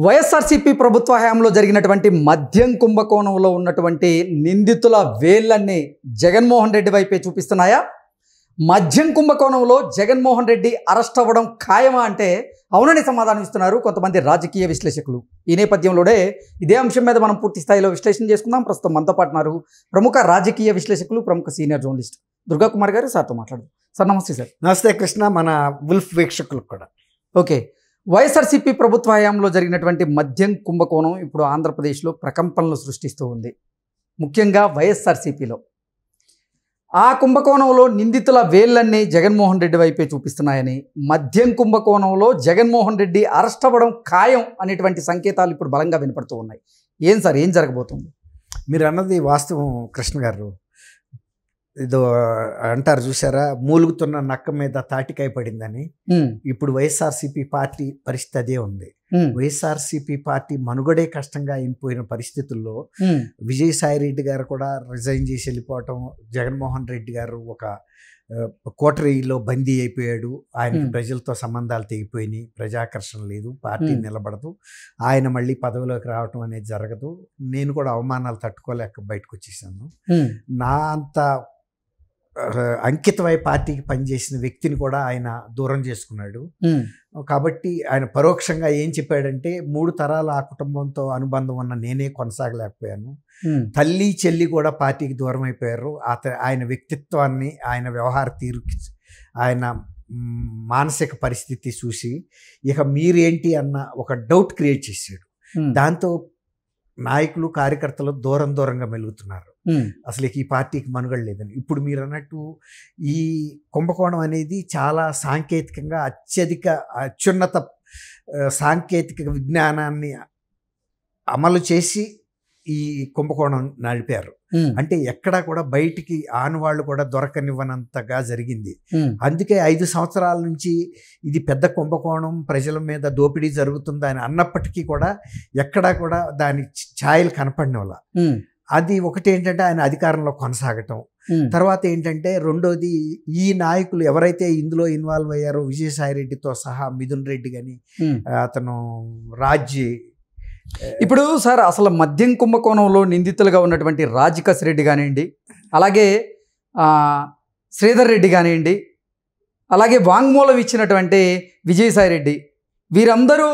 వైఎస్ఆర్సీపీ ప్రభుత్వ హయాంలో జరిగినటువంటి మద్యం కుంభకోణంలో ఉన్నటువంటి నిందితుల వేళ్లన్నీ జగన్మోహన్ రెడ్డి వైపే చూపిస్తున్నాయా? మద్యం కుంభకోణంలో జగన్మోహన్ రెడ్డి అరెస్ట్ అవ్వడం ఖాయమా అంటే అవునని సమాధానం ఇస్తున్నారు కొంతమంది రాజకీయ విశ్లేషకులు. ఈ నేపథ్యంలోనే ఇదే అంశం మీద మనం పూర్తి స్థాయిలో విశ్లేషణ చేసుకుందాం. ప్రస్తుతం మనతో పాటు ఉన్నారు ప్రముఖ రాజకీయ విశ్లేషకులు, ప్రముఖ సీనియర్ జర్నలిస్ట్ దుర్గా కుమార్ గారు. సార్తో మాట్లాడదాం. సార్ నమస్తే. సార్ నమస్తే కృష్ణ, మన వుల్ఫ్ వీక్షకులకు కూడా. ఓకే, వైఎస్ఆర్సీపీ ప్రభుత్వ హయాంలో జరిగినటువంటి మద్యం కుంభకోణం ఇప్పుడు ఆంధ్రప్రదేశ్లో ప్రకంపనలు సృష్టిస్తూ ఉంది, ముఖ్యంగా వైఎస్ఆర్సీపీలో. ఆ కుంభకోణంలో నిందితుల వేళ్లన్నీ జగన్మోహన్ రెడ్డి వైపే చూపిస్తున్నాయని, మద్యం కుంభకోణంలో జగన్మోహన్ రెడ్డి అరెస్ట్ అవ్వడం ఖాయం అనేటువంటి సంకేతాలు ఇప్పుడు బలంగా వినపడుతూ ఉన్నాయి. ఏం సార్, ఏం జరగబోతుంది? మీరు అన్నది వాస్తవం కృష్ణ గారు. ఏదో అంటారు చూసారా, మూలుగుతున్న నక్క మీద తాటికాయ పడిందని. ఇప్పుడు వైఎస్ఆర్సీపీ పార్టీ పరిస్థితి అదే ఉంది. వైఎస్ఆర్సీపీ పార్టీ మనుగడే కష్టంగా అయిపోయిన పరిస్థితుల్లో విజయసాయిరెడ్డి గారు కూడా రిజైన్ చేసి వెళ్ళిపోవటం, జగన్మోహన్ రెడ్డి గారు ఒక కోటరీలో బందీ అయిపోయాడు. ఆయనకి ప్రజలతో సంబంధాలు తెగిపోయినాయి, ప్రజాకర్షణ లేదు, పార్టీ నిలబడదు, ఆయన మళ్ళీ పదవిలోకి రావటం అనేది జరగదు. నేను కూడా అవమానాలు తట్టుకోలేక బయటకు వచ్చేసాను. నా అంత అంకితమై పార్టీకి పనిచేసిన వ్యక్తిని కూడా ఆయన దూరం చేసుకున్నాడు. కాబట్టి ఆయన పరోక్షంగా ఏం చెప్పాడంటే, 3 తరాలు ఆ కుటుంబంతో అనుబంధం ఉన్న నేనే కొనసాగలేకపోయాను, తల్లి చెల్లి కూడా పార్టీకి దూరం అయిపోయారు. ఆయన వ్యక్తిత్వాన్ని, ఆయన వ్యవహార తీరు, ఆయన మానసిక పరిస్థితి చూసి ఇక మీరేంటి అన్న ఒక డౌట్ క్రియేట్ చేశాడు. దాంతో నాయకులు, కార్యకర్తలు దూరంగా మెలుగుతున్నారు. అసలు ఈ పార్టీకి మనుగడ లేదని. ఇప్పుడు మీరు అన్నట్టు ఈ కుంభకోణం అనేది చాలా సాంకేతికంగా అత్యున్నత సాంకేతిక విజ్ఞానాన్ని అమలు చేసి ఈ కుంభకోణం నడిపారు. అంటే ఎక్కడా కూడా బయటికి ఆనవాళ్ళు కూడా దొరకనివ్వనంతగా జరిగింది. అందుకే 5 సంవత్సరాల నుంచి ఇది పెద్ద కుంభకోణం, ప్రజల మీద దోపిడీ జరుగుతుంది అని అన్నప్పటికీ కూడా ఎక్కడా కూడా దాని ఛాయలు కనపడినోళ్ళ. అది ఒకటి ఏంటంటే ఆయన అధికారంలో కొనసాగటం. తర్వాత ఏంటంటే రెండోది, ఈ నాయకులు ఎవరైతే ఇందులో ఇన్వాల్వ్ అయ్యారో, విజయసాయిరెడ్డితో సహా మిథున్ రెడ్డి కానీ, అతను రాజ్య. ఇప్పుడు సార్, అసలు మద్యం కుంభకోణంలో నిందితులుగా ఉన్నటువంటి రాజకస్ రెడ్డి కానివ్వండి, అలాగే శ్రీధర్ రెడ్డి కానివ్వండి, అలాగే వాంగ్మూలం ఇచ్చినటువంటి విజయసాయిరెడ్డి, వీరందరూ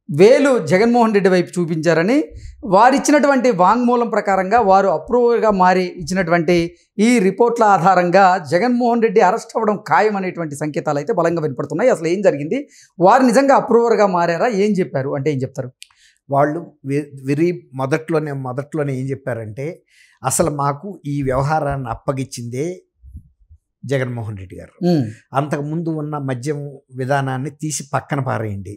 వేలు జగన్మోహన్ రెడ్డి వైపు చూపించారని, వారిచ్చినటువంటి వాంగ్మూలం ప్రకారంగా వారు అప్రూవర్గా మారి ఇచ్చినటువంటి ఈ రిపోర్ట్ల ఆధారంగా జగన్మోహన్ రెడ్డి అరెస్ట్ అవ్వడం ఖాయం అనేటువంటి సంకేతాలు అయితే బలంగా వినపడుతున్నాయి. అసలు ఏం జరిగింది? వారు నిజంగా అప్రూవర్గా మారారా? ఏం చెప్పారు అంటే ఏం చెప్తారు? వాళ్ళు మొదట్లోనే ఏం చెప్పారంటే, అసలు మాకు ఈ వ్యవహారాన్ని అప్పగిచ్చిందే జగన్మోహన్ రెడ్డి గారు. అంతకుముందు ఉన్న మద్యం విధానాన్ని తీసి పక్కన పారేయండి,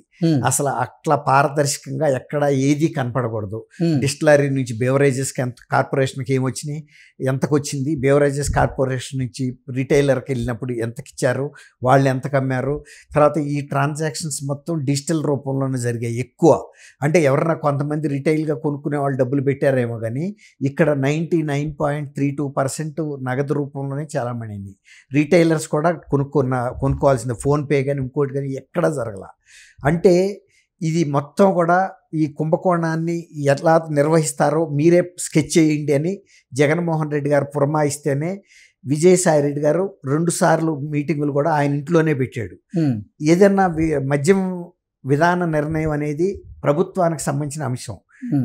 అసలు అట్లా పారదర్శకంగా ఎక్కడ ఏది కనపడకూడదు. డిస్టిలరీ నుంచి బేవరేజెస్కి కార్పొరేషన్కి ఏమొచ్చినాయి, ఎంతకు వచ్చింది, బేవరేజెస్ కార్పొరేషన్ నుంచి రిటైలర్కి వెళ్ళినప్పుడు ఎంతకిచ్చారు, వాళ్ళు ఎంతకు అమ్మారు, తర్వాత ఈ ట్రాన్సాక్షన్స్ మొత్తం డిజిటల్ రూపంలోనే జరిగాయి ఎక్కువ. అంటే ఎవరన్నా కొంతమంది రిటైల్గా కొనుక్కునే వాళ్ళు డబ్బులు పెట్టారేమో కానీ ఇక్కడ 99.32% నగదు రూపంలోనే చాలామంది అయింది. రీటైలర్స్ కూడా కొనుక్కోవాల్సింది ఫోన్పే కానీ ఇంకోటి కానీ ఎక్కడా జరగల. అంటే ఇది మొత్తం కూడా ఈ కుంభకోణాన్ని ఎలా నిర్వహిస్తారో మీరే స్కెచ్ చేయండి అని జగన్మోహన్ రెడ్డి గారు పురమాయిస్తేనే విజయసాయిరెడ్డి గారు 2 సార్లు మీటింగులు కూడా ఆయన ఇంట్లోనే పెట్టాడు. ఏదన్నా మద్యం విధాన నిర్ణయం అనేది ప్రభుత్వానికి సంబంధించిన అంశం,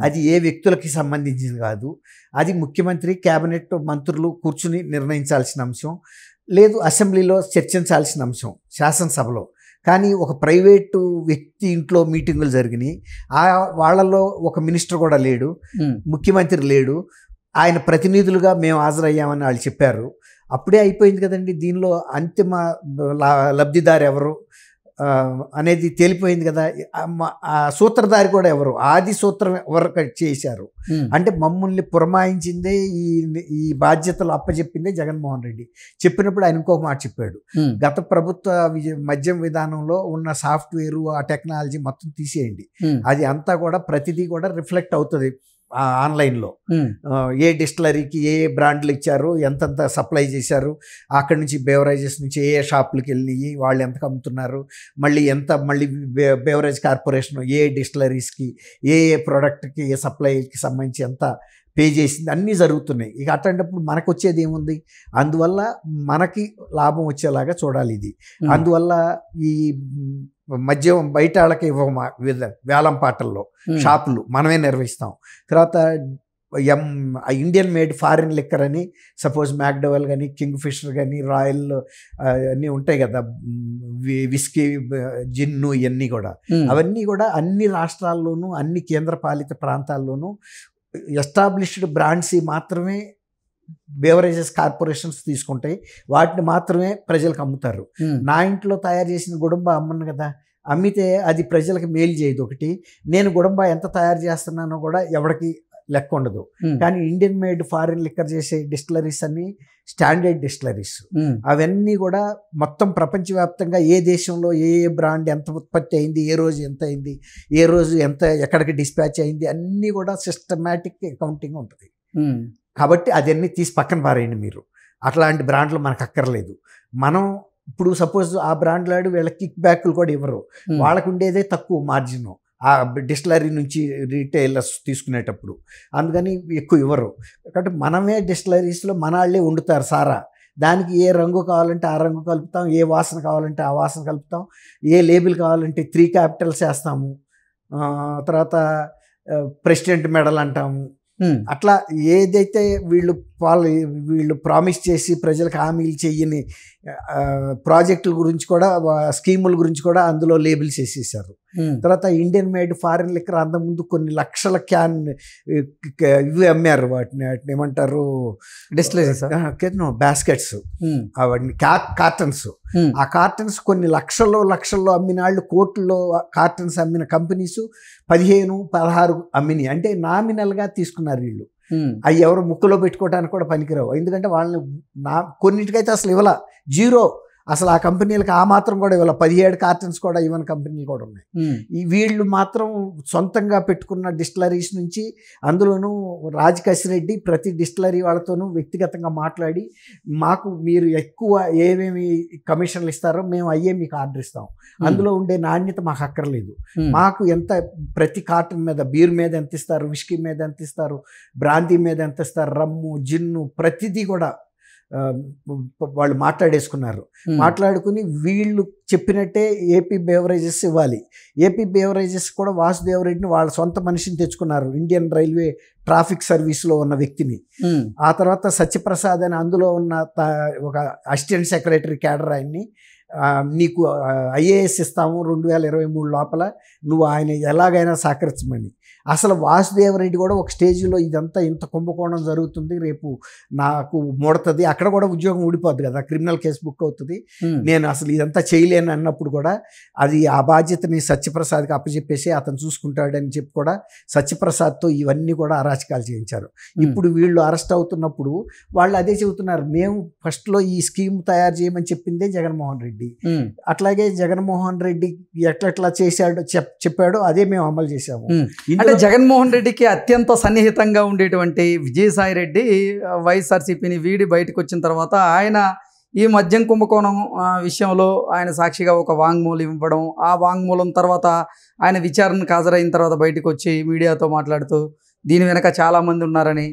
అది ఏ వ్యక్తులకి సంబంధించింది కాదు. అది ముఖ్యమంత్రి, క్యాబినెట్ మంత్రులు కూర్చుని నిర్ణయించాల్సిన అంశం, లేదు అసెంబ్లీలో చర్చించాల్సిన అంశం శాసనసభలో. కానీ ఒక ప్రైవేటు వ్యక్తి ఇంట్లో మీటింగులు జరిగినాయి, వాళ్ళలో ఒక మినిస్టర్ కూడా లేడు, ముఖ్యమంత్రి లేడు, ఆయన ప్రతినిధులుగా మేము హాజరయ్యామని వాళ్ళు చెప్పారు. అప్పుడే అయిపోయింది కదండి. దీనిలో అంతిమ లబ్ధిదారు ఎవరు అనేది తేలిపోయింది కదా. ఆ సూత్రధారి కూడా ఎవరు, ఆది సూత్రం ఎవరు చేశారు అంటే మమ్మల్ని పురమాయించిందే, ఈ బాధ్యతలు అప్పచెప్పిందే జగన్మోహన్ రెడ్డి. చెప్పినప్పుడు ఆయన ఇంకొక మాట చెప్పాడు, గత ప్రభుత్వ మద్యం విధానంలో ఉన్న సాఫ్ట్వేరు, ఆ టెక్నాలజీ మొత్తం తీసేయండి, అది అంతా కూడా ప్రతిదీ కూడా రిఫ్లెక్ట్ అవుతుంది ఆన్లైన్లో ఏ డిస్టిలరీకి ఏ బ్రాండ్లు ఇచ్చారు, ఎంతంత సప్లై చేశారు, అక్కడి నుంచి బేవరేజెస్ నుంచి ఏ షాపులకి వెళ్ళినాయి, వాళ్ళు ఎంతకు అమ్ముతున్నారు, మళ్ళీ బేవరేజ్ కార్పొరేషన్ ఏ డిస్టిలరీస్కి ఏ ప్రోడక్ట్కి ఏ సప్లైకి సంబంధించి ఎంత పే చేసింది అన్నీ జరుగుతున్నాయి. ఇక అట్లాంటప్పుడు మనకు వచ్చేది ఏముంది? అందువల్ల మనకి లాభం వచ్చేలాగా చూడాలి ఇది. అందువల్ల ఈ మద్యం బయట వాళ్ళకి ఇవ్వమా, వేలం పాటల్లో షాపులు మనమే నిర్వహిస్తాం. తర్వాత ఇండియన్ మేడ్ ఫారిన్ లిక్కర్ అని సపోజ్ మ్యాక్డవెల్ కానీ, కింగ్ ఫిషర్ కానీ, రాయల్ అన్నీ ఉంటాయి కదా, విస్కీ, జిన్ను, ఇవన్నీ కూడా అవన్నీ కూడా అన్ని రాష్ట్రాల్లోనూ అన్ని కేంద్రపాలిత ప్రాంతాల్లోనూ ఎస్టాబ్లిష్డ్ బ్రాండ్స్ మాత్రమే బేవరేజెస్ కార్పొరేషన్స్ తీసుకుంటాయి, వాటిని మాత్రమే ప్రజలకు అమ్ముతారు. నా ఇంట్లో తయారు చేసిన గుడంబ అమ్మను కదా, అమ్మితే అది ప్రజలకు మేలు చేయదు. ఒకటి, నేను గుడంబ ఎంత తయారు చేస్తున్నానో కూడా ఎవరికి లెక్క ఉండదు. కానీ ఇండియన్ మేడ్ ఫారిన్ లిక్కర్ చేసే డిస్టిలరీస్ అన్ని స్టాండర్డ్ డిస్టిలరీస్, అవన్నీ కూడా మొత్తం ప్రపంచవ్యాప్తంగా ఏ దేశంలో ఏ బ్రాండ్ ఎంత ఉత్పత్తి అయింది, ఏ రోజు ఎంత అయింది, ఏ రోజు ఎంత ఎక్కడికి డిస్పాచ్ అయింది, అన్నీ కూడా సిస్టమేటిక్ అకౌంటింగ్ ఉంటుంది. కాబట్టి అదన్నీ తీసి పక్కన పారేయండి మీరు. అట్లాంటి బ్రాండ్లు మనకు అక్కర్లేదు. మనం ఇప్పుడు సపోజ్ ఆ బ్రాండ్లాడు వీళ్ళకి కిక్ బ్యాక్లు కూడా ఇవ్వరు, వాళ్ళకు ఉండేదే తక్కువ మార్జిన్ ఆ డిస్టిలరీ నుంచి రీటైలర్స్ తీసుకునేటప్పుడు, అందుకని ఎక్కువ ఇవ్వరు. కాబట్టి మనమే డిస్టిలరీస్లో మన వాళ్ళే వండుతారు సారా. దానికి ఏ రంగు కావాలంటే ఆ రంగు కలుపుతాం, ఏ వాసన కావాలంటే ఆ వాసన కలుపుతాం, ఏ లేబుల్ కావాలంటే 3 క్యాపిటల్స్ వేస్తాము, తర్వాత ప్రెసిడెంట్ మెడల్ అంటాము. అట్లా ఏదైతే వీళ్ళు ప్రామిస్ చేసి ప్రజలకు హామీలు చెయ్యని ప్రాజెక్టుల గురించి కూడా, స్కీముల గురించి కూడా అందులో లేబుల్స్ వేసేసారు. తర్వాత ఇండియన్ మేడ్ ఫారిన్ లిక్కర్ అంతకుముందు కొన్ని లక్షల క్యాన్ ఇవి అమ్మారు, వాటిని ఏమంటారు, బాస్కెట్స్, అవన్నీ కార్టన్స్. ఆ కార్టన్స్ కొన్ని లక్షల్లో అమ్మిన వాళ్ళు, కోట్లలో కార్టన్స్ అమ్మిన కంపెనీస్ 15-16 అమ్మినాయి. అంటే నామినల్గా తీసుకున్నారు వీళ్ళు. అవి ఎవరు ముక్కులో పెట్టుకోవడానికి కూడా పనికిరావు. ఎందుకంటే వాళ్ళని కొన్నిటికైతే అసలు ఇవ్వాల, జీరో. అసలు ఆ కంపెనీలకు ఆ మాత్రం కూడా ఇవ్వాలి. 17 కార్టన్స్ కూడా ఇవ్వని కంపెనీలు కూడా ఉన్నాయి. ఈ వీళ్ళు మాత్రం సొంతంగా పెట్టుకున్న డిస్టిలరీస్ నుంచి, అందులోనూ రాజకసిరెడ్డి ప్రతి డిస్టిలరీ వాళ్ళతోనూ వ్యక్తిగతంగా మాట్లాడి, మాకు మీరు ఎక్కువ ఏమేమి కమిషన్లు ఇస్తారో మేము అయ్యే మీకు ఆర్డర్ ఇస్తాం, అందులో ఉండే నాణ్యత మాకు అక్కర్లేదు, మాకు ఎంత ప్రతి కార్టన్ మీద బీర్ మీద ఎంత ఇస్తారు, విస్కీ మీద ఎంత ఇస్తారు, బ్రాందీ మీద ఎంత ఇస్తారు, రమ్ము, జిన్ను, ప్రతిదీ కూడా వాళ్ళు మాట్లాడేసుకున్నారు. మాట్లాడుకుని వీళ్ళు చెప్పినట్టే ఏపీ బేవరేజెస్ ఇవ్వాలి. ఏపీ బేవరేజెస్ కూడా వాసుదేవ్ రెడ్డిని వాళ్ళ సొంత మనిషిని తెచ్చుకున్నారు, ఇండియన్ రైల్వే ట్రాఫిక్ సర్వీస్లో ఉన్న వ్యక్తిని. ఆ తర్వాత సత్యప్రసాద్ అని అందులో ఉన్న ఒక అసిస్టెంట్ సెక్రటరీ క్యాడర్ ఆయన్ని, నీకు ఐఏఎస్ ఇస్తాము 2023 లోపల, నువ్వు ఆయన ఎలాగైనా సహకరించమని. అసలు వాసుదేవరెడ్డి కూడా ఒక స్టేజ్లో ఇదంతా ఇంత కుంభకోణం జరుగుతుంది, రేపు నాకు ముడుతుంది, అక్కడ కూడా ఉద్యోగం ఊడిపోద్ది కదా, క్రిమినల్ కేసు బుక్ అవుతుంది, నేను అసలు ఇదంతా చేయలేను అన్నప్పుడు కూడా అది ఆ బాధ్యతని సత్యప్రసాద్కి అప్పచెప్పేసి అతను చూసుకుంటాడని చెప్పి కూడా సత్యప్రసాద్తో ఇవన్నీ కూడా అరాచకాలు చేయించారు. ఇప్పుడు వీళ్ళు అరెస్ట్ అవుతున్నప్పుడు వాళ్ళు అదే చెబుతున్నారు, మేము ఫస్ట్లో ఈ స్కీమ్ తయారు చేయమని చెప్పిందే జగన్మోహన్ రెడ్డి, అట్లాగే జగన్మోహన్ రెడ్డి ఎట్లా చేశాడో చెప్పాడో అదే మేము అమలు చేశాము. అంటే జగన్మోహన్ రెడ్డికి అత్యంత సన్నిహితంగా ఉండేటువంటి విజయసాయి రెడ్డి వైఎస్ఆర్సీపీని వీడి బయటకు వచ్చిన తర్వాత ఆయన ఈ మద్యం కుంభకోణం విషయంలో ఆయన సాక్షిగా ఒక వాంగ్మూలం ఇవ్వడం, ఆ వాంగ్మూలం తర్వాత ఆయన విచారణకు హాజరైన తర్వాత బయటకు వచ్చి మీడియాతో మాట్లాడుతూ దీని వెనక చాలామంది ఉన్నారని,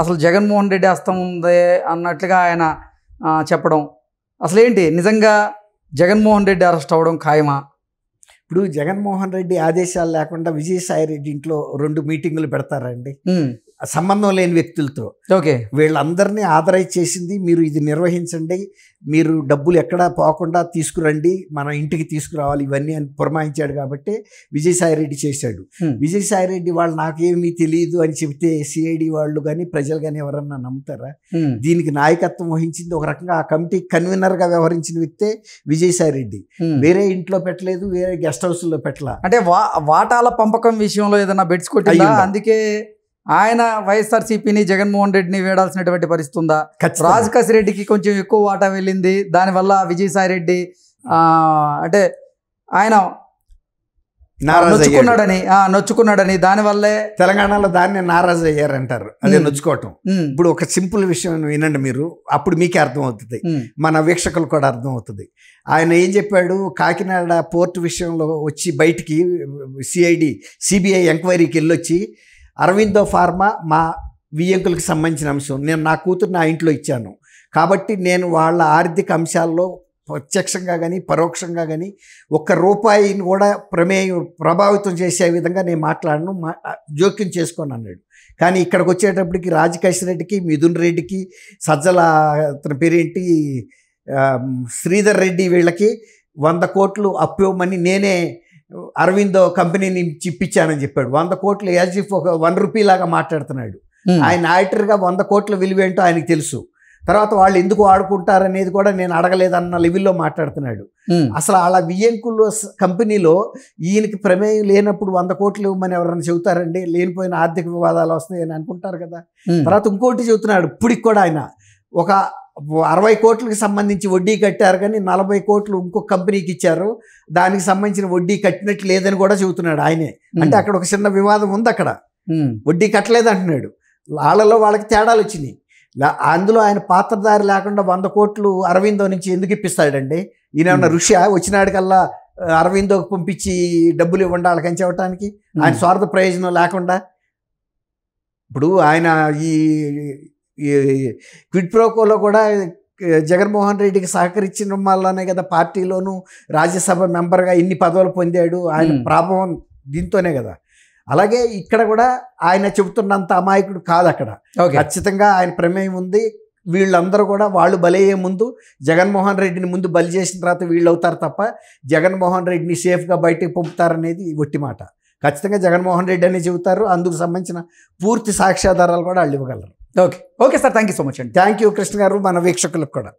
అసలు జగన్మోహన్ రెడ్డి హస్తం ఉంది అన్నట్లుగా ఆయన చెప్పడం, అసలేంటి నిజంగా జగన్మోహన్ రెడ్డి అరెస్ట్ అవ్వడం ఖాయమా? ఇప్పుడు జగన్మోహన్ రెడ్డి ఆదేశాలు లేకుండా విజయసాయి రెడ్డి ఇంట్లో 2 మీటింగులు పెడతారండి సంబంధం లేని వ్యక్తులతో. ఓకే, వీళ్ళందరినీ ఆథరైజ్ చేసింది మీరు, ఇది నిర్వహించండి, మీరు డబ్బులు ఎక్కడా పోకుండా తీసుకురండి, మన ఇంటికి తీసుకురావాలి, ఇవన్నీ అని పురమాయించాడు. కాబట్టి విజయసాయి రెడ్డి చేశాడు. విజయసాయి రెడ్డి వాళ్ళు నాకేమీ తెలియదు అని చెబితే సిఐడి వాళ్ళు కానీ ప్రజలు కానీ ఎవరన్నా నమ్ముతారా? దీనికి నాయకత్వం వహించింది ఒక రకంగా ఆ కమిటీ కన్వీనర్గా వ్యవహరించిన వ్యక్తే విజయసాయి రెడ్డి. వేరే ఇంట్లో పెట్టలేదు, వేరే గెస్ట్ హౌస్లో పెట్టలా. అంటే వాటాల పంపకం విషయంలో ఏదైనా బెట్స్ కొట్టిందా? అందుకే ఆయన వైఎస్ఆర్సీపీని జగన్మోహన్ రెడ్డిని వేడాల్సినటువంటి పరిస్థితి ఉందా? రాజకసిరెడ్డికి కొంచెం ఎక్కువ వాటా వెళ్ళింది, దానివల్ల విజయసాయి రెడ్డి అంటే ఆయన నొచ్చుకున్నాడని దానివల్లే తెలంగాణలో దాన్ని నారాజు అయ్యారంటారు. అదే నొచ్చుకోవటం. ఇప్పుడు ఒక సింపుల్ విషయం వినండి మీరు, అప్పుడు మీకే అర్థమవుతుంది, మన వీక్షకులు కూడా అర్థమవుతుంది. ఆయన ఏం చెప్పాడు, కాకినాడ పోర్టు విషయంలో వచ్చి బయటికి సిబిఐ ఎంక్వైరీకి వెళ్ళొచ్చి అరవిందో ఫార్మా మా వియ్యంకులకు సంబంధించిన అంశం, నేను నా కూతురు నా ఇంట్లో ఇచ్చాను కాబట్టి నేను వాళ్ళ ఆర్థిక అంశాల్లో ప్రత్యక్షంగా కానీ పరోక్షంగా కానీ ఒక్క రూపాయిని కూడా ప్రభావితం చేసే విధంగా నేను మాట్లాడను, జోక్యం చేసుకోను అన్నాడు. కానీ ఇక్కడికి వచ్చేటప్పటికి రాజకేష్ రెడ్డికి, మిథున్ రెడ్డికి, సజ్జల అతని పేరేంటి శ్రీధర్ రెడ్డి వీళ్ళకి 100 కోట్లు అప్పు ఇవ్వమని నేనే అరవిందో కంపెనీని ఇప్పించానని చెప్పాడు. 100 కోట్లు యాజ్ ఇఫ్ ఒక 1 రూపీ లాగా మాట్లాడుతున్నాడు. ఆయన ఆడిటర్గా 100 కోట్ల విలువ ఏంటో ఆయనకు తెలుసు. తర్వాత వాళ్ళు ఎందుకు వాడుకుంటారనేది కూడా నేను అడగలేదన్న లెవెల్లో మాట్లాడుతున్నాడు. అసలు అలా వియ్యంకులు కంపెనీలో ఈయనకి ప్రమేయం లేనప్పుడు 100 కోట్లు ఇవ్వమని ఎవరైనా చెబుతారండి? లేనిపోయిన ఆర్థిక వివాదాలు వస్తాయని అనుకుంటారు కదా. తర్వాత ఇంకోటి చెబుతున్నాడు, ఇప్పటికి కూడా ఆయన ఒక 60 కోట్లకి సంబంధించి వడ్డీ కట్టారు కానీ 40 కోట్లు ఇంకొక కంపెనీకి ఇచ్చారు, దానికి సంబంధించిన వడ్డీ కట్టినట్టు లేదని కూడా చెబుతున్నాడు ఆయనే. అంటే అక్కడ ఒక చిన్న వివాదం ఉంది, అక్కడ వడ్డీ కట్టలేదు అంటున్నాడు. వాళ్ళకి తేడాలు వచ్చినాయి. అందులో ఆయన పాత్రధారి లేకుండా 100 కోట్లు అరవిందో నుంచి ఎందుకు ఇప్పిస్తాడండి? ఈయన ఏమన్నా ఋషి వచ్చినాడికల్లా అరవిందోకి పంపించి డబ్బులు ఇవ్వండి వాళ్ళకి అని చెప్పడానికి, ఆయన స్వార్థ ప్రయోజనం లేకుండా. ఇప్పుడు ఆయన ఈ క్విడ్ ప్రోకోలో కూడా జగన్మోహన్ రెడ్డికి సహకరించడం వల్లనే కదా పార్టీలోనూ రాజ్యసభ మెంబర్గా ఇన్ని పదవులు పొందాడు. ఆయన ప్రభావం దీంతోనే కదా. అలాగే ఇక్కడ కూడా ఆయన చెబుతున్నంత అమాయకుడు కాదు, అక్కడ ఖచ్చితంగా ఆయన ప్రమేయం ఉంది. వీళ్ళందరూ కూడా వాళ్ళు బలయ్యే ముందు జగన్మోహన్ రెడ్డిని ముందు బలి చేసిన తర్వాత వీళ్ళు అవుతారు తప్ప జగన్మోహన్ రెడ్డిని సేఫ్గా బయటికి పంపుతారనేది ఒట్టి మాట. ఖచ్చితంగా జగన్మోహన్ రెడ్డి అని చెబుతారు. అందుకు సంబంధించిన పూర్తి సాక్ష్యాధారాలు కూడా వాళ్ళు ఇవ్వగలరు. Okay sir, thank you so much అండి. థ్యాంక్ యూ కృష్ణ గారు, మన వీక్షకులకు కూడా.